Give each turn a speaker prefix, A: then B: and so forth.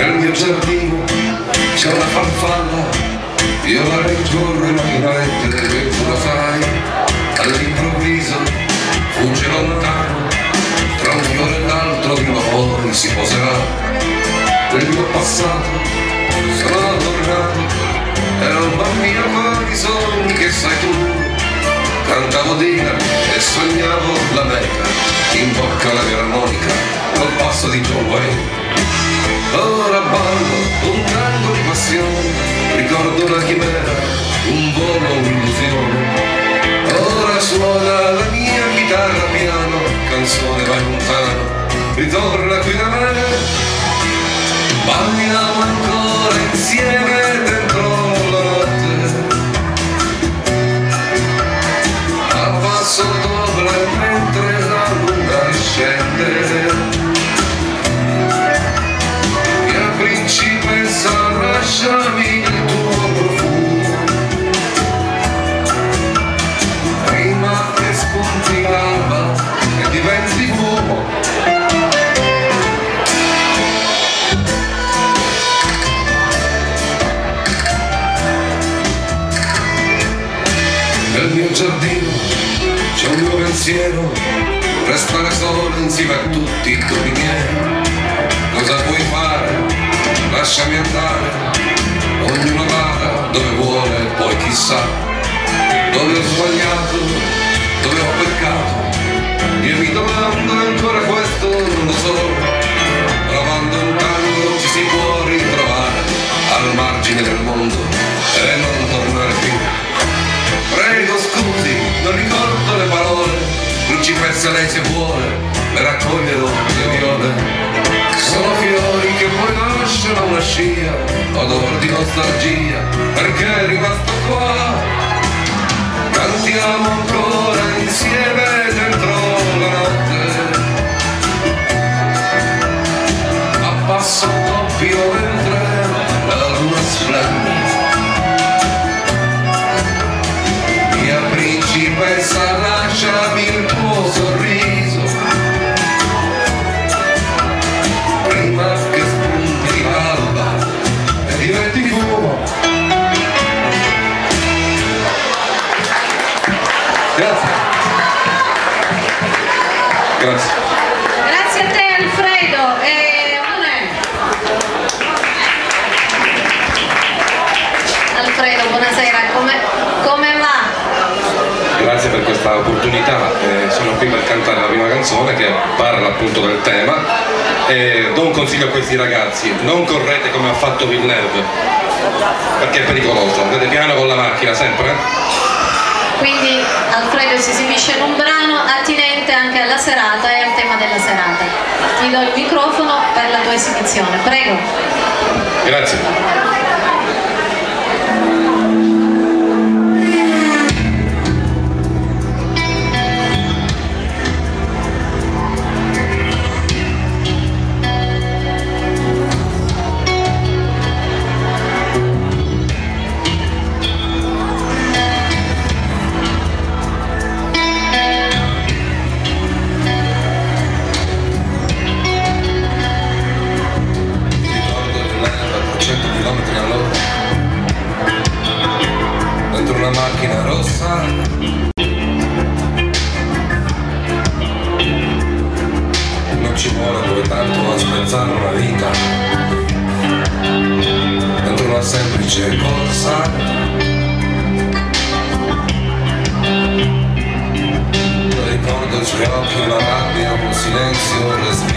A: Nel mio giardino c'è una farfalla, io la rincorro macchinalmente, tu lo sai. All'improvviso fugge lontano, tra un fiore e l'altro prima o poi si poserà. Nel mio passato sono tornato, ero un bambino con i sogni che sai tu. Cantavo Dylan e sognavo la Mecca, in bocca la mia armonica col passo di John Wayne. Ora ballo un tango di passione, ricordo una chimera, un volo, un'illusione. Ora suona la mia chitarra piano, canzone vai lontano, ritorna qui da me. Balliamo ancora insieme dentro la notte, a passo doble mentre la luna scende. Principessa, lasciami il tuo profumo, prima che spunti l'alba e diventi fumo. Nel mio giardino c'è un mio pensiero, restare solo insieme a tutti i tuoi miei. Cosa puoi fare? Lasciami andare, ognuno vada dove vuole, poi chissà dove ho sbagliato, dove ho peccato. Io mi domando ancora questo, non lo so. Provando un tango ci si può ritrovare al margine del mondo e non tornare più. Prego scusi, non ricordo le parole, principessa lei se vuole le raccoglierò le viole. Sono fiori che poi lasciano una scia, odore di nostalgia, perché è rimasto qua. Cantiamo ancora insieme dentro la notte, a passo doppio mentre la luna splende. Mia principessa, lasciami il tuo sorriso, prima che spunti l'alba e diventi fumo. Grazie. Grazie.
B: Grazie a te Alfredo. Alfredo, buonasera, come va?
A: Grazie per questa opportunità, sono qui per cantare la prima canzone che parla appunto del tema. Do un consiglio a questi ragazzi: non correte come ha fatto Villeneuve, perché è pericoloso, andate piano con la macchina sempre.
B: Quindi Alfredo si esibisce in un brano attinente anche alla serata e al tema della serata. Ti do il microfono per la tua esibizione, prego.
A: Grazie. Dentro una macchina rossa, non ci vuole dove tanto a spezzare una vita. Dentro una semplice corsa, ricordo i suoi occhi, una rabbia, un silenzio, respiro.